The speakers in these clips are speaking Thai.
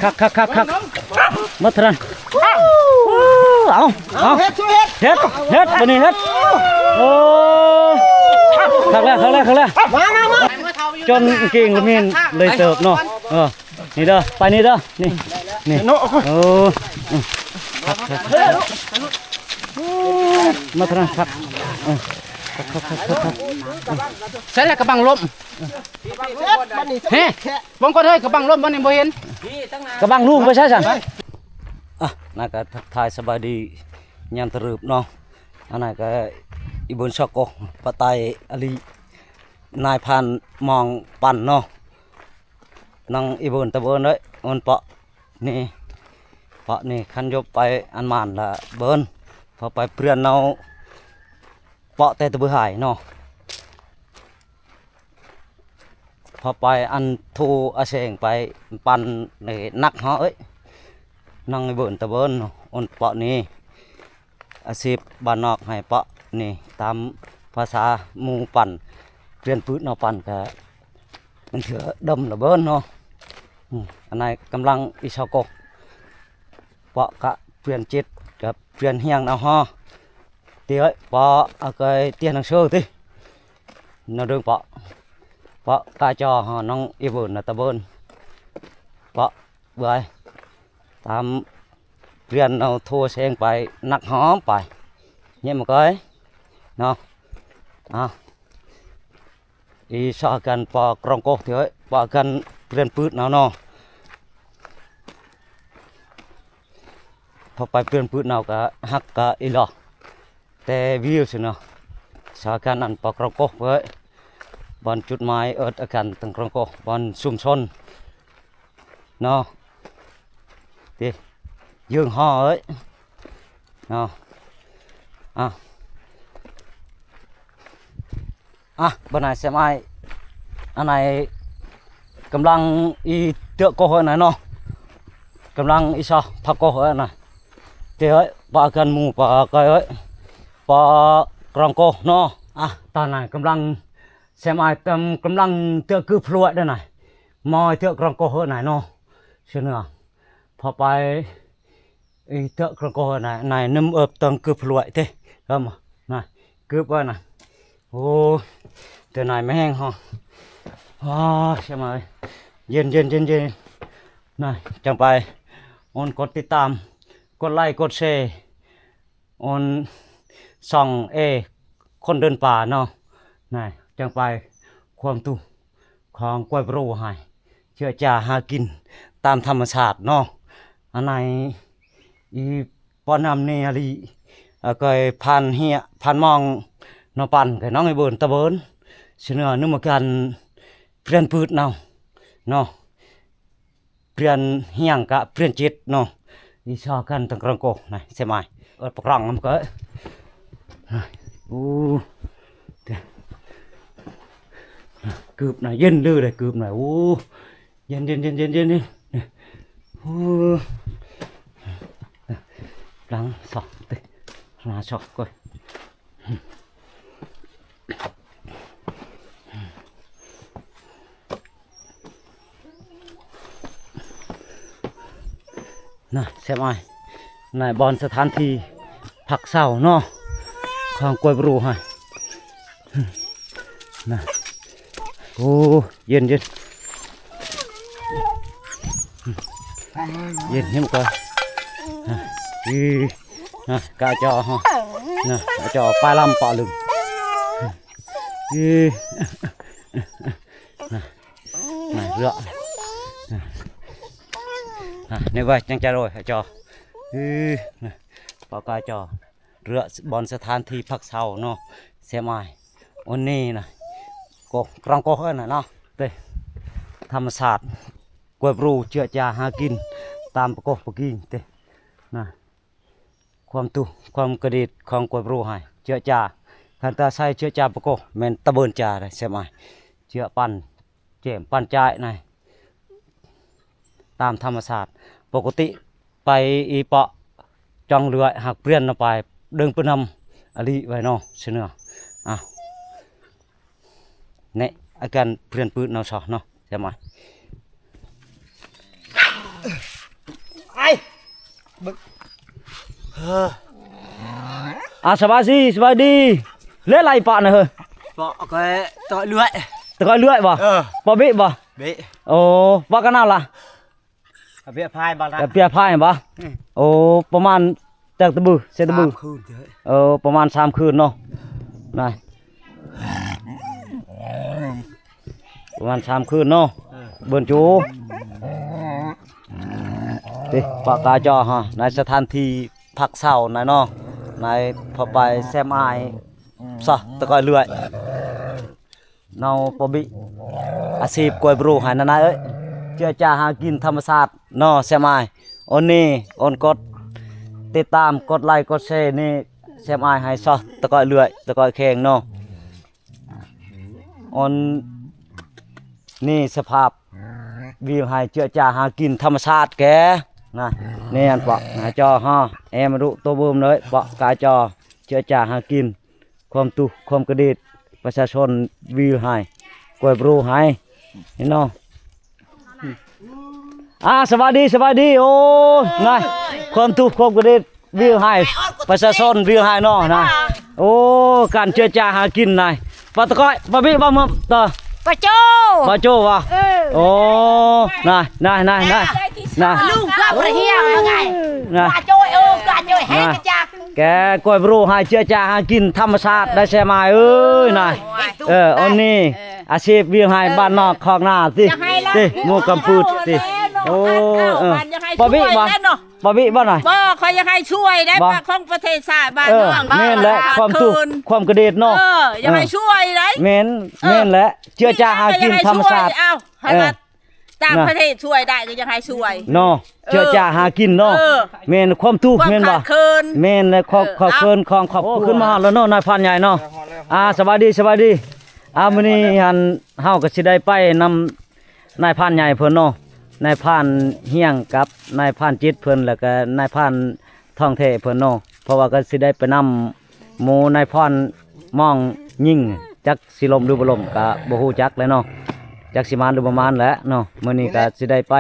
คักมาทรันเอาเฮ็ดวันนี้เฮ็ดโอ้คักแล้วจนกิ่งละมีนเลยเติบเนาะนี่เด้อไปนี่เด้อนี่โอ้มาทรันคักใช่แล้วกระบังลมเฮ้บางคนเฮ้ยกระบังลมวันนี้บ่เห็นกระบังลูกไปใช่สั่นน่าก็ทักทายสบายดียันตรึบเนาะอันนั้นก็อิบุญชอกโกปะไตอลีนายพันมองปั่นเนาะนังอิบุญตะเบินเลยมันเปาะนี่ขันยบไปอันมานละเบินพอไปเปลี่ยนเอาเปาะแต่ตะเบือหายเนาะพอไปอันทูอาเสงไปปั่นในนักเหาะนั่งในเบินตะเบินอันเปาะนี้อาชีพบ้านนอกให้เปาะนี่ตามภาษาหมู่ปั่นเปลี่ยนปืนเอาปั่นก็มันเถื่อดมระเบินเนาะอันไหนกำลังอิชากกเปาะกะเปลี่ยนจิตกับเปลี่ยนเฮียงเอาฮอตีเอ้ยเปาะเอาเคยเตี้ยนังเชื่อตีnó đương bọ ca cho họ nông yêu vườn là ta bơn bọ bưởi tam riêng nào thua senไปนักหอมไปเนี่ยmột cái nóอีสอกันปอกรองโกเถอะปอกันเรียนปืนเอาเนาะพอไปเปลี่ยนปืนเอาก็หักก็อีหลอแต่วิวสิเนาะสอกันอันปอกรองโกเว้ยบอลจุดหมายอาการตั้งรองโกบอลซุ่มชนเนาะดิยืงห่อเนาะบนไหนเสียไม้อันไหนกำลังอีเตะโกเหน่อยเนาะกำลังอีชอพักโกเหน่อยเตะปากันหมูปาก้อยปากรองโกเนาะตอนไหนกำลังเสียไม้กำลังเตะคือพลวดได้หน่อยมอยเตะกรองโกเหน่อยเนาะเชื่อเนาะพอไปอีเตะกรองโกเหน่อยไหนนุ่มตังคือพลวดเต้ครับมั้ยไหนคือว่าไหนโอ้ตัวไหนไม่แห้งฮะใช่ไหมเย็นนี่จังไปอนกดติดตามกดไลค์กดแชร์อนส่องคนเดินป่าเนาะนี่จังไปความตุของกล้วยปรูหายเชื่อจ่าหากินตามธรรมชาติเนาะอันไหนอีปอนำเนี่ยลีก็พันเหี้ยพันมองnóปั่นcái nó người bờn ta bớn xin nữa nếu mà cần phiền phượt nào nó phiền hiang cả phiền chết nó đi cho cần từng răng cổ này xem ai ở bọc răng lắm cái cướp này dân đưa này cướp này dân đi răng sọt là sọt coiน่ะเสียไหมนายบอลสถานที่ผักเสาเนาะของกล้วยปรูให้น่ะโอ้เย็นเห็นมั้ยก่อนน่ะกะจอฮะน่ะกะจอปลาลำปลาลึงน่ะเรือนี่ไว้จังจะโรยจอปากาจอเรือบอลสถานที่พักเช้าเนาะเสียไม้วันนี้นะกรองโกเนาะเต้ธรรมศาสตร์กวยปรูเจือจาหากินตามประกอบปกินเต้นะความกระดิดของกวยปรูให้เจือจาคันตาใส่เจือจาประกอบแมนตะเบินจาเลยเสียไม้เจือปั่นเจ็มปั่นใจnàyตามธรรมศาสตร์ปกติไปอีเปาะจองเรือหักเปลี่ยนไปเดินไปนำอลีไว้เนาะเสนอเนี่ยอาการเปลี่ยนปืนเนาะเนาะใช่ไหม สบายดีเล่นอะไรปะน่ะเฮ้ย bỏ cái tội lưỡi ตะกอยเลื่อยบ่บ่บิบ่ bị โอ้ว่ากันน่าล่ะ việc phai bao แต่เปียพายบ่โอ้ประมาณจากตะบือเซตะบือ khôn thế ประมาณ3คืนเนาะนายประมาณ3คืนเนาะเบิ่นจูติปากกาจอฮะในสถานที่พักเช้านายเนาะนายพอไปแซมอายซะตะกอยเลื่อยเนาปบิอาชีพกวยบรูหายนายเอ้ยเจ้าจ่าหากินธรรมชาติเนาะแซมอายโอนนี่โอนกดติดตามกดไลค์กดแชร์นี่แซมอายให้ซะตะกอยเลื่อยตะกอยแข็งเนาะโอนนี่สภาพวิวให้เจ้าจ่าหากินธรรมชาติแกนะนี่อันปะหาจอฮะมาดูตัวบูมเลยปะกาจอเจ้าจ่าหากินความตุความกระดิดประชาชนวิวให้กวยบรูให้เห็นเนาะสวัสดีโอ้นายความตุความกระดิดวิวให้ประชาชนวิวให้เนาะนะโอ้การเจ้าจ่าหากินนายปะตะก้อยปะบิบ่มาต่อปะโจวะโอ้นายลูกก็ประเฮียงไงกาโจยกาโจยแห้งกระจาก แกกล้วยบรูให้เชื่อจ่าหากินธรรมชาติได้ใช่ไหมเอ้ยนายอันนี้อาชีพวิวให้บ้านนอกคลองนาสิงูกำปืดสิโอ้ปบิบ่หน่อยบ่คอยยังให้ช่วยได้ปากของประเทศชาติบ้านนอก แม่นและความตุความกระเด็ดเนาะยังให้ช่วยได้แม่นและเชื่อจ่าหากินธรรมชาติต่างประเทศช่วยได้ก็ยังให้ช่วยเนาะเชื่อจ่าหากินเนาะแม่นความทุกข์แม่นบ่แม่นและขอบเคินของขอบขึ้นมาแล้วเนาะนายพันใหญ่เนาะสบายดีมื้อนี้หันเฮาก็สิได้ไปนำนายพันใหญ่เพิ่นเนาะนายพันเฮียงกับนายพันจิตเพิ่นแล้วก็นายพันท่องเทเพิ่นเนาะเพราะว่าก็สิได้ไปนำหมู่นายพันมองยิ่งจักสิลมหรือบ่ลมก็บ่ฮู้จักเลยเนาะจักสิมานหรือบ่มานแหละเนาะมื้อนี้ก็สิได้ไป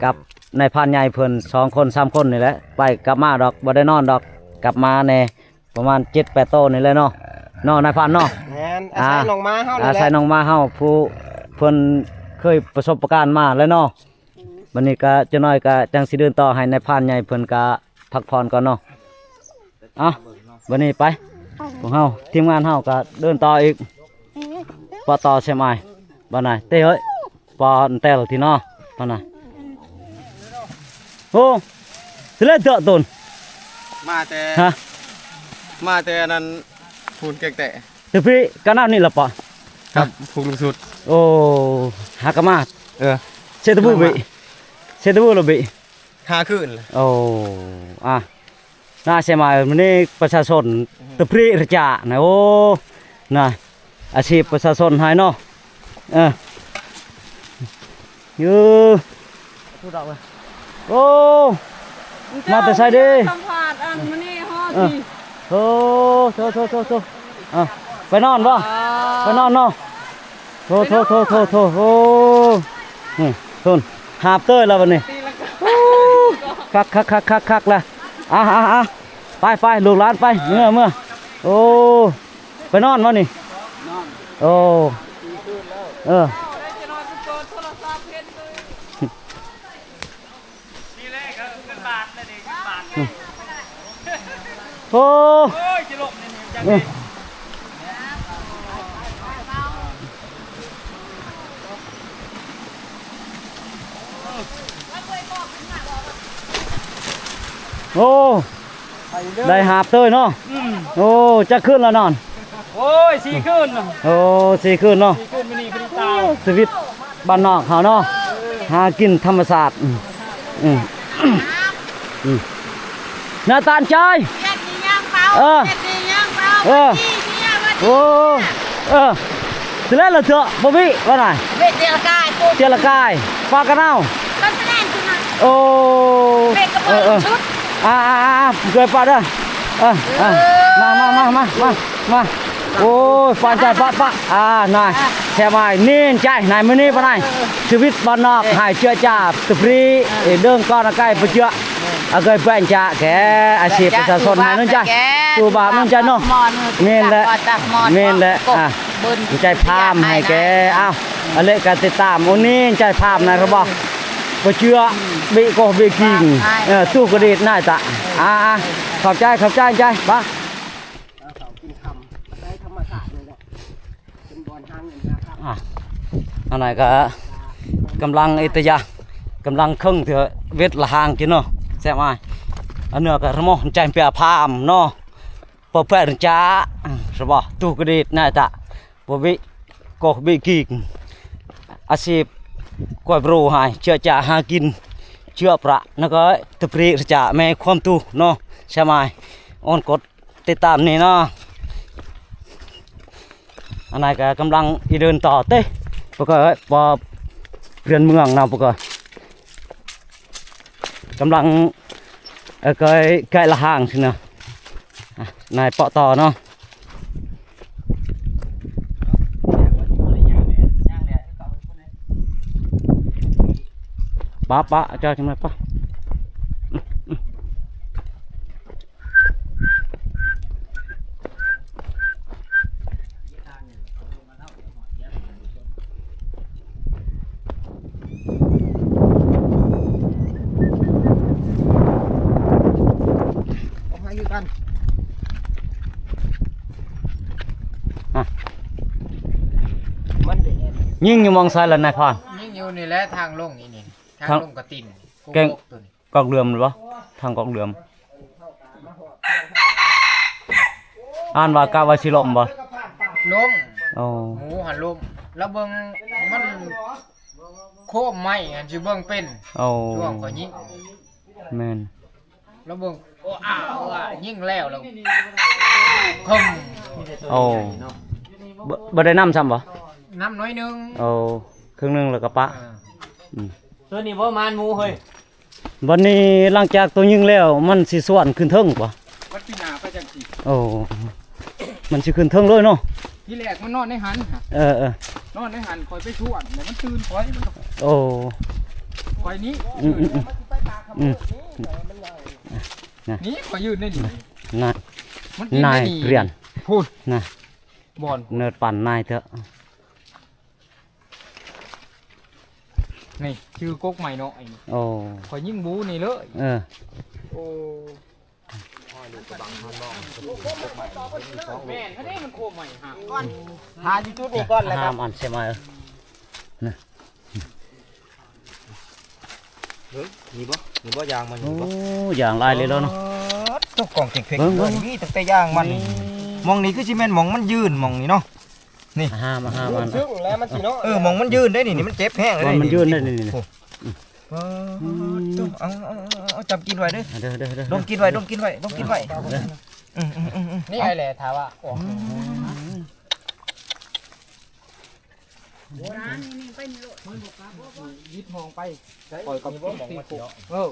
กับนายพันใหญ่เพิ่น2คน3คนนี่แหละไปกลับมาดอกบ่ได้นอนดอกกลับมาแน่ประมาณ 7-8 โตนี่แหละเนาะนายพันเนาะแม่นอาศัยน้องมาเฮานี่แหละอาศัยน้องมาเฮาผู้เพิ่นเคยประสบการณ์มาแล้วเนาะวันนี้ก็จะน้อยก็จังสิเดินต่อให้นายพรานใหญ่เพิ่นก็พักผ่อนก่อนเนาะวันนี้ไปพวกเฮาทีมงานเฮาก็เดินต่ออีกปอต่อใช่ไหมบ้านไหนเต้เฮ้ยปอเต้ลที่เนาะบ้านไหนโอ้สิเล่นเตะตุนมาแต่นั้นพูนแกงแต่ตึกพี่กันน้ำนี่ล่ะปอครับผูกลูกสุดโอ้หากะมาเซตบูลบิหาขึ้นโอ้น่าใช่ไหมมันนี่ประชาชนตะพรีระจ่านะโอ้น่ะอาชีพประชาชนหายเนาะยือโอ้มาแต่ใส่ดิสัมผัสอันมันนี่ฮอดดิโอ้โถไปนอนบ่ไปนอนเนาะโถโอ้ทุนหาบเต้ยแล้ววันนี้คักละไปลูกหลานไปเมื่อโอ้ไปนอนวะนี่โอ้โอ้โอ้ได้หาบเต้ยเนาะโอ้จะขึ้นแล้วนอนโอ้ย4คืนโอ้4คืนเนาะ4คืนมื้อนี้พอดีตาชีวิตบ้านนอกเฮาเนาะหากินธรรมชาติหน้าตาลใจโอ้สิเล่นละเถอะบ่มีว่าไหนเจรกายปลากระเน่าโอ้เกิดปลาเด้อมา โอ้ยปานใจปะนายแช่ไม้นี่ใจนายมื้อนี้ปะนายชีวิตบ้านนอกหายเชื้อจ่าตะปรีเดินก้อนใกล้ไปเชื้อเอาเคยเป็นจ่าแกอาชีพประชาชนหายนั่นใจตัวบาปนั่นใจเนาะเมนแหละใจพามให้แกอ้าวอะไรกันติดตามโอ้นี่ใจพามนายครับบอกไปเชื้อบีโกบีกิงตู้กระดิ่งน่าจะขอบใจใจบ้าอันไหนก็กำลังไอ้ตยากำลังครึ่งเถอะเวทละหางกินเนาะแซ่บไหมอันเนื้อก็ระมงใจเปียพามเนาะพอเพื่อนจ้าสบตู้กระดิ่งน่าจะพอวิโกบีกิงอาชีพกวยบรูหายเชื่อจ่าหากินเชื่อประนักก็ตะปรีจ่าแม่ความตู้เนาะใช่ไหมอ่อนกดติดตามนี่เนาะอันไหนก็กำลังอีเดินต่อเต้ปกติพอเรียนเมืองนะปกติกำลังใกล้ละห่างสินะนายเปาะต่อเนาะป้าเจ้าจังเลยป้ายิ่งอยู่มองซ้ายแล้วนายพรยิ่งอยู่นี่แหละทางลงนี่ทางลงกระติน แกงกอกเรือมหรือเปล่าทางกอกเรือมอ่านว่ากาวาชิลมบ่ล้มโอ้หมูหันล้มแล้วเบิ่งมันโค้มไม้อันสิเบิ่งเป็นช่วงก็ยิงแม่นแล้วเบิ่งโอ้ยิงแล้วคมโอ้บ่ได้น้ำซ้ำบ่น้ำน้อยนึงโอ้ครึ่งนึงแล้วก็ปะตัวนี้ประมาณหมูเฮ้ยวันนี้หลังจากตัวยิงแล้วมันสิส่วนขึ้นเทิงป่ะวัดปีนาไปจังสิโอ้มันสิขึ้นเทิงเลยเนาะที่แรกมันนอนในหันนอนในหันคอยไปชวนแต่มันตื่นคอยมันโอ้คอยนี้นี่คอยยืนได้ดินายเรียนพูดนะบอลเนิร์ดปั่นนายเถอะนี่ชื่อก๊กใหม่เนาะโอ้คอยยิ่งบูนี่เลยโอ้แม่เขาได้มันโคใหม่ฮะก้อนหาจุดนี่ก้อนเลยครับห้ามอันใช่ไหมนะเฮ้ยมีบ่ยางมันโอ้ยางลายเลยแล้วเนาะตุ๊กกล่องเก่งๆเลยนี่ตั้งแต่ยางมันมองนี่คือซีเมนต์มองมันยืนมองนี่เนาะนี่ห้ามอันซึ่งแล้วมันสิเนาะมองมันยืนได้นี่มันเจ็บแห้งเลยมันยืนได้นี่เอาจับกินไว้เด้อดมกินไว้นี่ไงแหละถามว่ายิบมองไปคอยกับมองมาเนาะ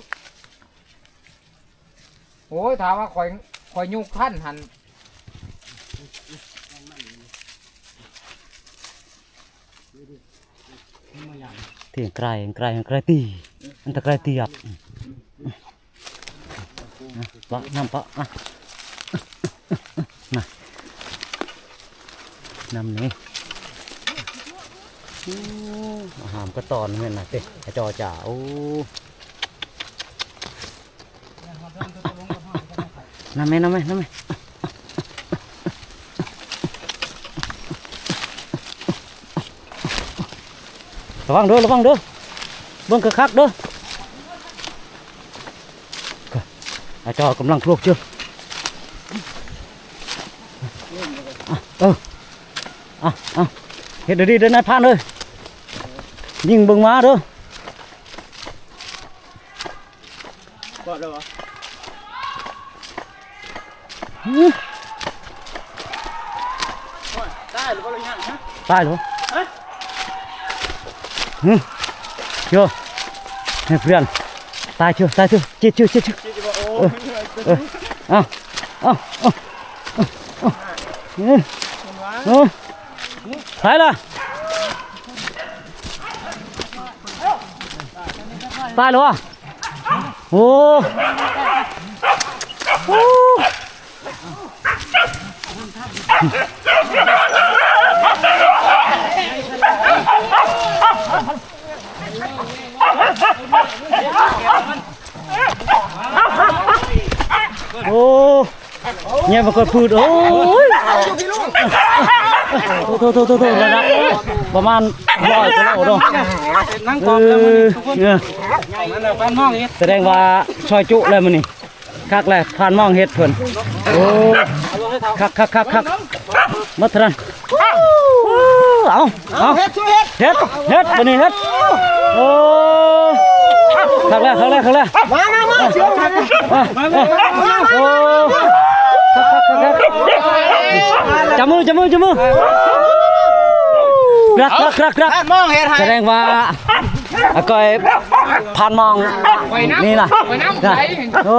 โอ้ยถามว่าคอยยุกท่านหันเที่ยงไกลตีอันตะไกลตีอ่ะปะน้ำปะน่ะน้ำนี่หามก็ตอนเงี้ยนะเต้จอจ่าโอ้น้ำไหมระวังเด้อเบิ่งคักเด้ออาจารย์กำลังคลุกเชื่อเฮ็ดดีเดินนายพานเลยยิงเบิ่งมาเด้อบ่ได้บ่ตายหรือบ่ยังฮะตายหรอเชื่อให้เพื่อนตายเชื่อจิต โอ้ใช่ละตายแล้ววะโอ้โอ้โอ้เนี่ยมันก็พูดโอ้ยโทษระดับประมาณ100กิโลเนาะนั่งกองแล้วมันแสดงว่าซอยจุแล้วมันนี่คักแล้วผ่านมองเฮ็ดเพิ่นโอ้คักมาทันเอาเฮ็ดบัดนี้เฮ็ดโอ้คักแล้วมาเชียวโอ้จับมือรักมองเห็นแสดงว่าก้อยผ่านมองนี่นะโอ้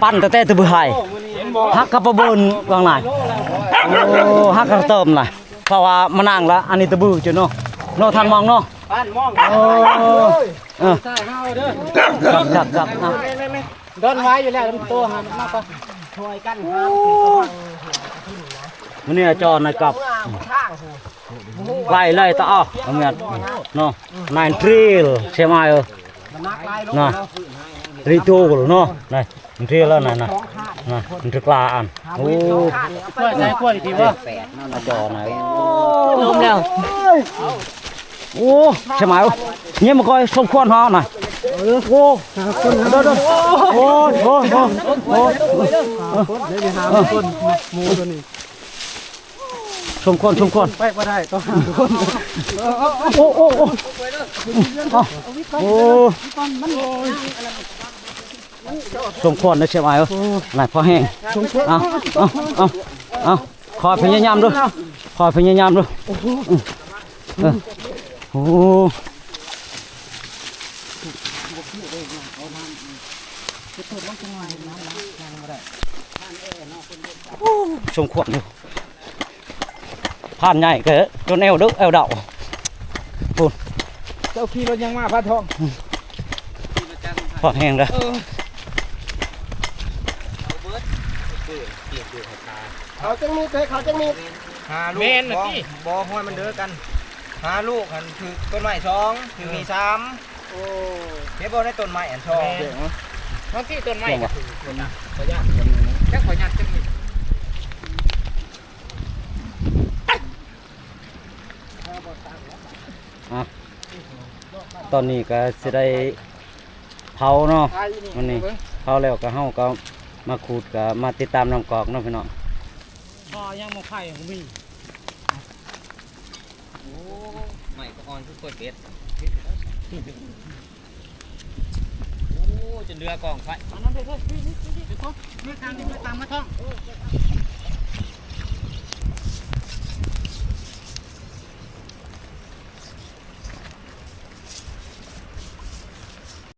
ปั้นแต่ตะบือหายฮักกระปะบนวางไหนโอ้ฮักกระเติมน่ะเพราะว่ามานั่งแล้วอันนี้ตะบือจุเนาะโนทันมองเนาะปั้นมองโอ้จับโดนไว้อยู่แล้วตัวหันมากกว่าช่วยกันครับ มันเนี่ยจอในกับไล่ต่อเอาเงี้ยเนาะนายทริลใช่ไหมน่ะรีทูกเนาะนายทริลแล้วน่ะมันจะกล้าอันโอ้ช่วยใช้ขวดอีกทีว่าจอไหนลมแล้วโอ้ใช่ไหมเนี่ยมันคอยสมควรห่อหน่อยโอ้โหโอ้เดี๋ยวหาคนมูตัวนี้ชมคนไปบ่ได้ต้องหาคนโอ้ชมคนนะใช่ไหมไหนพอแห้งเอาคอยพยายามดูโอ้ชมขวดอยู่ผ่านใหญ่เกิดจนเอวดึกเอวเดาปุ่น เจ้าขี่รถยังมาพาทอง พอแห้งเลย เขาจังมีหาลูกบ่ห้อยมันเด้อกันหาลูกหันคือต้นไม้2คือมี3โอ้เฮ็ดบ่ได้ต้นไม้อันทอง บางที่ต้นไม้ก็ขอญาตแค่ขอญาตจังมีตอนนี้ก็จะได้เผาเนาะวันนี้เผาแล้วก็เฮาก็มาขูดก็มาติดตามน้ำกอกเนาะพี่น้องพอยังมาไข่ของมีโอ้ไม้ก็อ่อนคือคนเป็ดโอ้จนเรือกองไฟอันนั้นเด้อนี่ตามมาท่อง